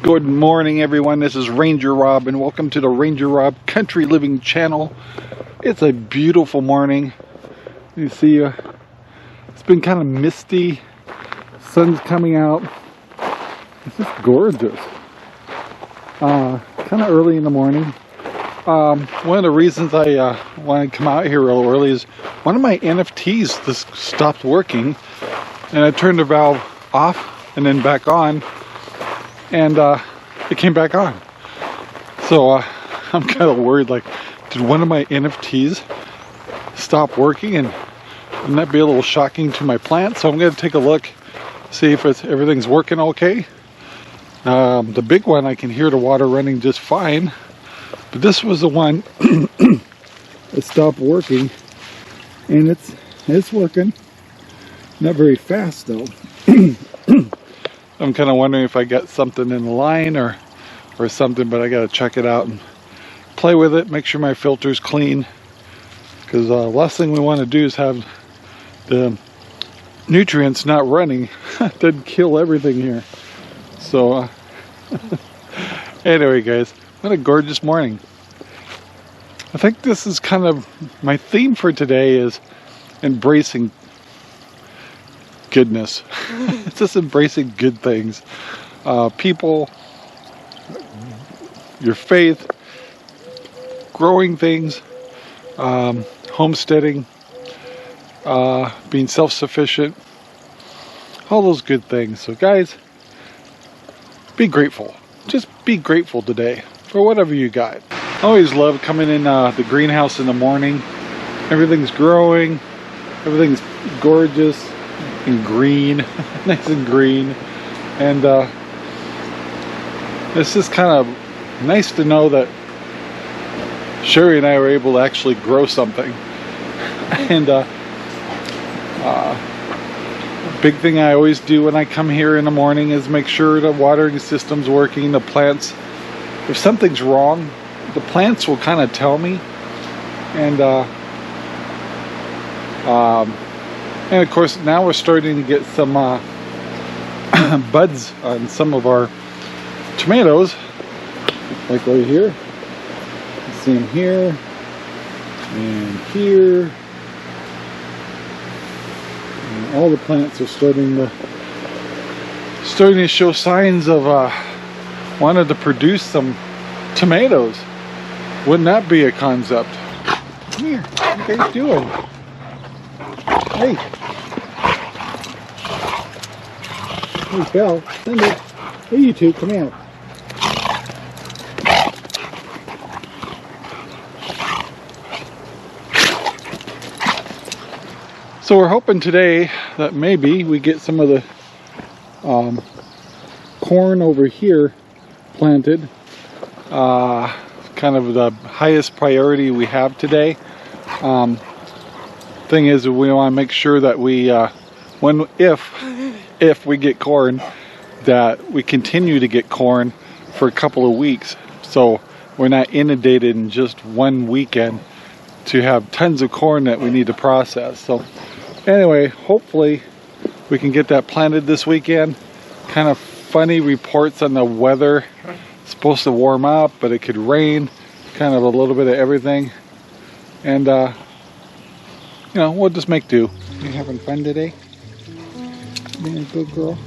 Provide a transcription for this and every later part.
Good morning, everyone. This is Ranger Rob, and welcome to the Ranger Rob Country Living channel. It's a beautiful morning. You see, it's been kind of misty. Sun's coming out. It's just gorgeous. Kind of early in the morning. One of the reasons I want to come out here real early is one of my NFTs just stopped working, and I turned the valve off and then back on. And it came back on. So I'm kind of worried, like, did one of my NFTs stop working? And wouldn't that be a little shocking to my plant? So I'm going to take a look, see if everything's working okay. The big one, I can hear the water running just fine. But this was the one that stopped working. And it's working. Not very fast though. I'm kind of wondering if I got something in the line or something, but I got to check it out and play with it, make sure my filter's clean, because the last thing we want to do is have the nutrients not running. That'd kill everything here. So anyway, guys, what a gorgeous morning. I think this is kind of my theme for today, is embracing goodness. It's just embracing good things. People, your faith, growing things, homesteading, being self-sufficient, all those good things. So guys, be grateful. Just be grateful today for whatever you got. I always love coming in the greenhouse in the morning. Everything's growing, everything's gorgeous and green, nice and green, and it's just kind of nice to know that Sherry and I were able to actually grow something. And a big thing I always do when I come here in the morning is make sure the watering system's working. The plants, if something's wrong, the plants will kind of tell me. And of course, now we're starting to get some buds on some of our tomatoes, like right here. You see them here and here. And all the plants are starting to show signs of wanting to produce some tomatoes. Wouldn't that be a concept? Come here, what are you guys doing? Hey. Hey, Phil, Cindy. Hey, you two, come here. So we're hoping today that maybe we get some of the corn over here planted. Kind of the highest priority we have today. Thing is, we want to make sure that we, if we get corn, that we continue to get corn for a couple of weeks, so we're not inundated in just one weekend to have tons of corn that we need to process. So anyway, hopefully we can get that planted this weekend. Kind of funny reports on the weather. It's supposed to warm up, but it could rain. Kind of a little bit of everything. And you know, we'll just make do. You having fun today? Being a good girl?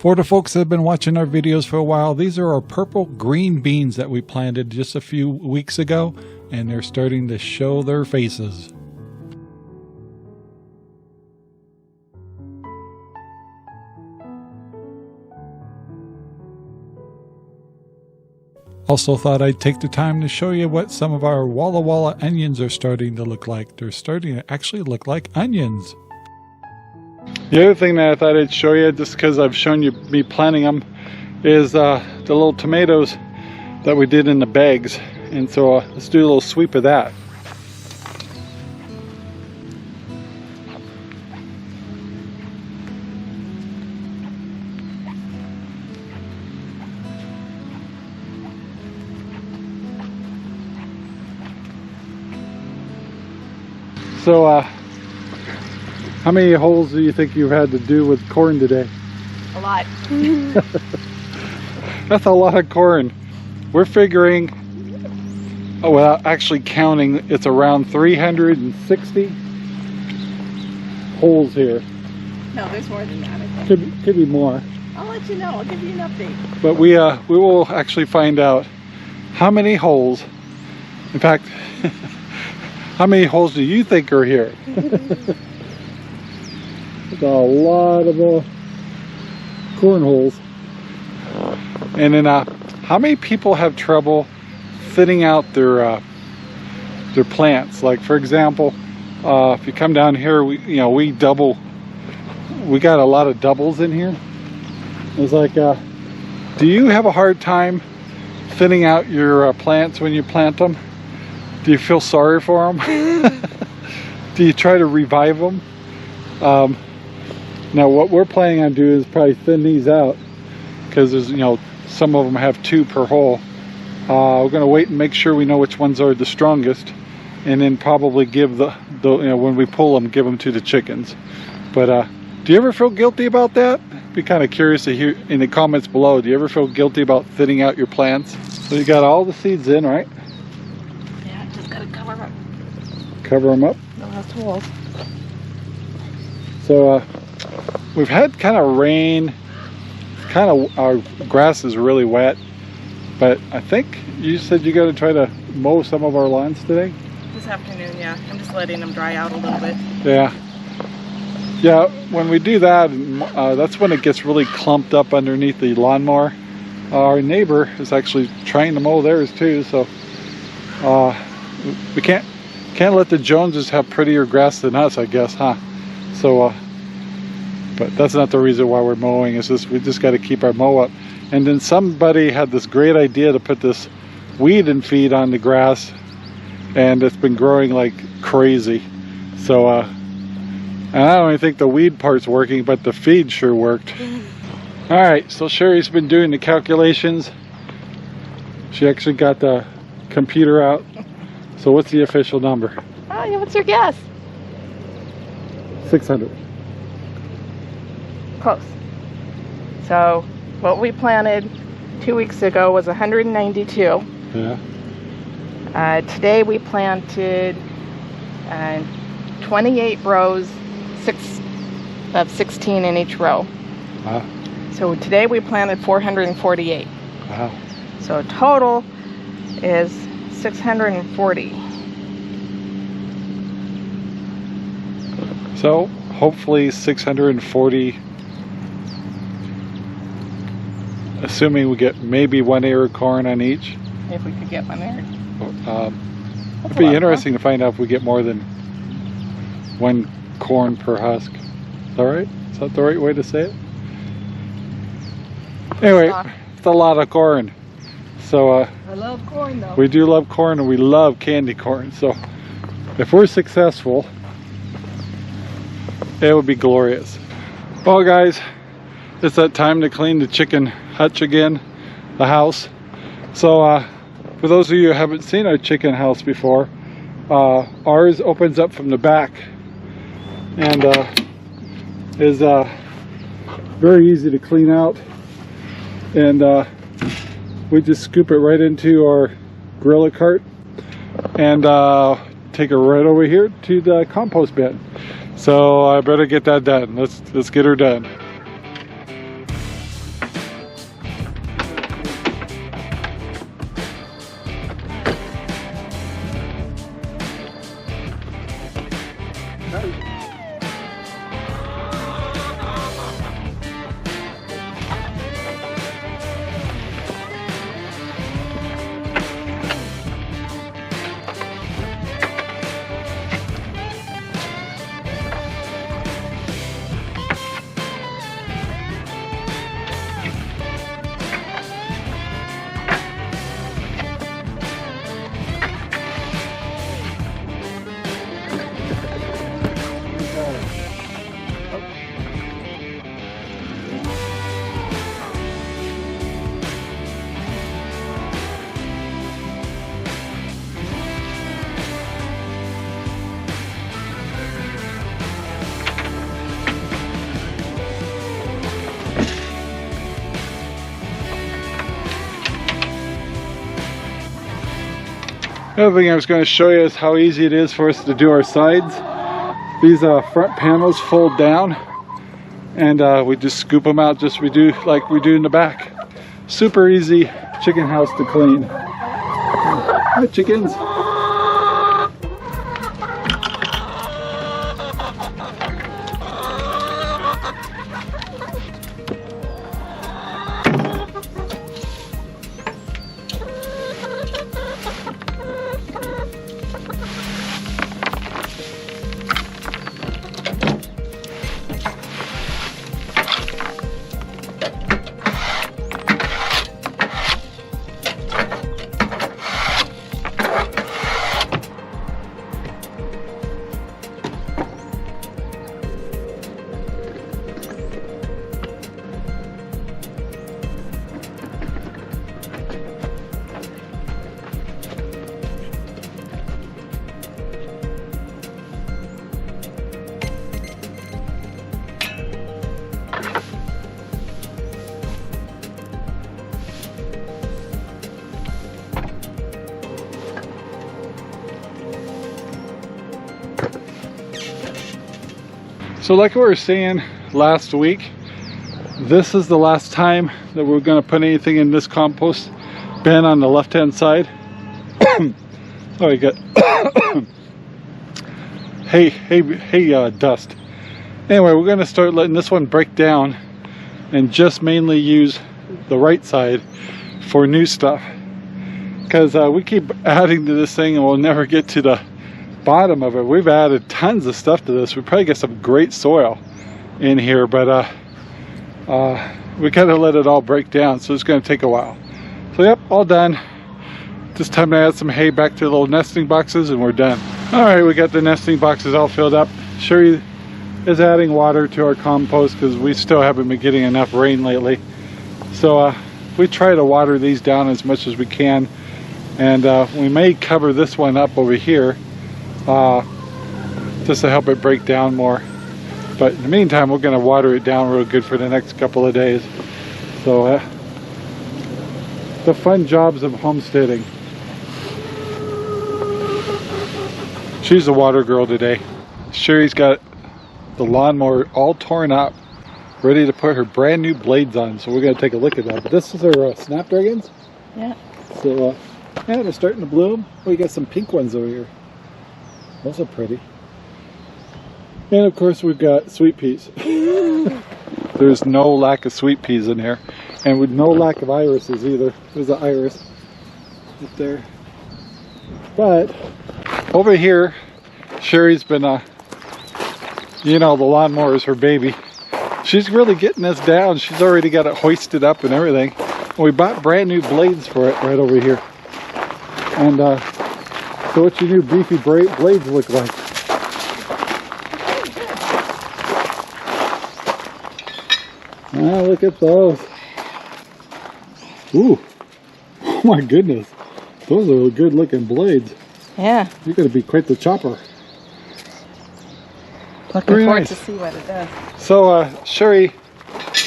For the folks that have been watching our videos for a while, these are our purple green beans that we planted just a few weeks ago, and they're starting to show their faces. Also thought I'd take the time to show you what some of our Walla Walla onions are starting to look like. They're starting to actually look like onions. The other thing that I thought I'd show you, just because I've shown you me planting them, is the little tomatoes that we did in the bags. And so let's do a little sweep of that. So how many holes do you think you've had to do with corn today? A lot. That's a lot of corn. We're figuring, without actually counting, it's around 360 holes here. No, there's more than that, I think. Could be more. I'll let you know. I'll give you an update. But we will actually find out how many holes. In fact, how many holes do you think are here? It's a lot of corn holes. And then how many people have trouble thinning out their plants? Like, for example, if you come down here, we got a lot of doubles in here. It's like, do you have a hard time thinning out your plants when you plant them? Do you feel sorry for them? Do you try to revive them? Now what we're planning on doing is probably thin these out, because there's, some of them have 2 per hole. We're going to wait and make sure we know which ones are the strongest, and then probably give when we pull them, give them to the chickens. But do you ever feel guilty about that? Be kind of curious to hear in the comments below. Do you ever feel guilty about thinning out your plants? So you got all the seeds in, right? Yeah, just gotta cover them up. Cover them up. No, that's holes. So we've had kind of rain. Our grass is really wet, but I think you said you got to try to mow some of our lawns today. This afternoon, yeah. I'm just letting them dry out a little bit. Yeah, when we do that, that's when it gets really clumped up underneath the lawnmower. Our neighbor is actually trying to mow theirs too, so we can't let the Joneses have prettier grass than us, I guess, huh? So but that's not the reason why we're mowing. It's just we just got to keep our mow up. And then somebody had this great idea to put this weed and feed on the grass, and it's been growing like crazy. So and I don't even think the weed part's working, but the feed sure worked. All right, so Sherry's been doing the calculations. She actually got the computer out. So what's the official number? Oh, yeah, what's your guess? 600. Close. So what we planted 2 weeks ago was 192. Yeah. Today we planted 28 rows, 16 in each row. Wow. So today we planted 448. Wow. So total is 640. So hopefully 640, assuming we get maybe 1 ear of corn on each. If we could get 1 ear. It'd be interesting to find out if we get more than 1 corn per husk. Is that right? Is that the right way to say it? Anyway, it's a lot of corn. So I love corn though. we do love corn, and we love candy corn. So if we're successful, it would be glorious. Well guys, it's that time to clean the chicken hutch again, the house. So for those of you who haven't seen our chicken house before, ours opens up from the back and is very easy to clean out, and we just scoop it right into our gorilla cart and take it right over here to the compost bin. So I better get that done. Let's get her done. The other thing I was going to show you is how easy it is for us to do our sides. These front panels fold down, and we just scoop them out just like we do in the back. Super easy chicken house to clean. Hi, chickens. So like we were saying last week, this is the last time that we're going to put anything in this compost bin on the left hand side. Oh, you got hey dust. Anyway, we're going to start letting this one break down and just mainly use the right side for new stuff, because we keep adding to this thing and we'll never get to the bottom of it. We've added tons of stuff to this. We probably get some great soil in here, but we gotta let it all break down, so it's going to take a while. So yep, all done. Just time to add some hay back to the little nesting boxes and we're done. All right, we got the nesting boxes all filled up. Sherry is adding water to our compost because we still haven't been getting enough rain lately. So we try to water these down as much as we can, and we may cover this one up over here just to help it break down more. But in the meantime, we're going to water it down real good for the next couple of days. So the fun jobs of homesteading. She's the water girl today. Sherry's got the lawnmower all torn up, ready to put her brand new blades on. So we're going to take a look at that. But this is her snapdragons. Yeah. So yeah, they're starting to bloom. We got some pink ones over here. Those are pretty. And of course we've got sweet peas. There's no lack of sweet peas in here. And with no lack of irises either. There's an iris up there. But over here, Sherry's been, you know, the lawnmower is her baby. She's really getting this down. She's already got it hoisted up and everything. We bought brand new blades for it right over here. And so what's your new beefy blades look like? Ah, look at those. Ooh, oh my goodness. Those are good looking blades. Yeah. You're going to be quite the chopper. Looking forward to see what it does. So Sherry's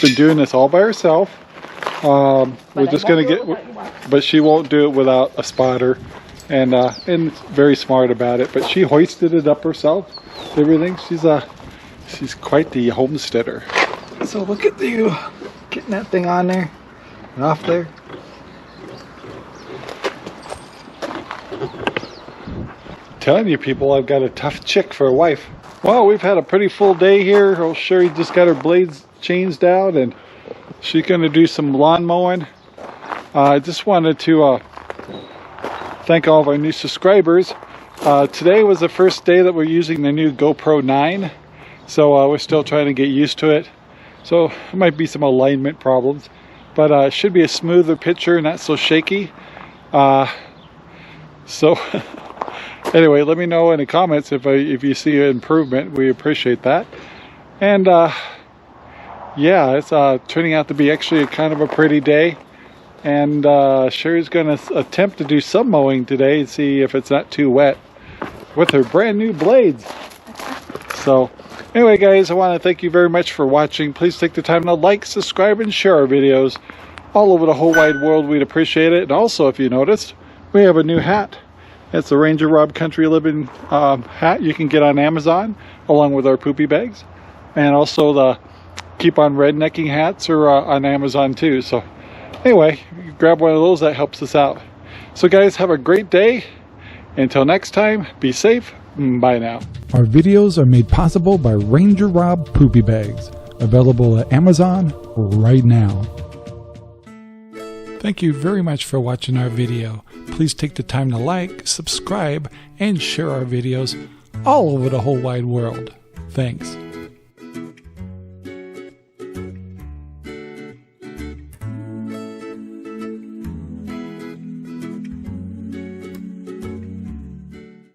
been doing this all by herself. We're just going to get, but she won't do it without a spotter. And very smart about it. But she hoisted it up herself. Everything. She's quite the homesteader. So look at you getting that thing on there and off there. Telling you people, I've got a tough chick for a wife. Well, we've had a pretty full day here. Oh, Sherry just got her blades changed out and she's going to do some lawn mowing. I just wanted to thank all of our new subscribers. Today was the first day that we're using the new GoPro 9. So we're still trying to get used to it. So there might be some alignment problems. But it should be a smoother picture, not so shaky. So anyway, let me know in the comments if you see an improvement. We appreciate that. And yeah, it's turning out to be actually kind of a pretty day. And Sherry's going to attempt to do some mowing today and see if it's not too wet with her brand new blades. So anyway, guys, I want to thank you very much for watching. Please take the time to like, subscribe, and share our videos all over the whole wide world. We'd appreciate it. And also, if you noticed, we have a new hat. It's the RangerRob Country Living hat you can get on Amazon, along with our poopy bags. And also the Keep on Rednecking hats are on Amazon too. So anyway, you grab one of those, that helps us out. So guys, have a great day. Until next time, be safe. Bye now. Our videos are made possible by RangerRob Poopy Bags, available at Amazon right now. Thank you very much for watching our video. Please take the time to like, subscribe, and share our videos all over the whole wide world. Thanks.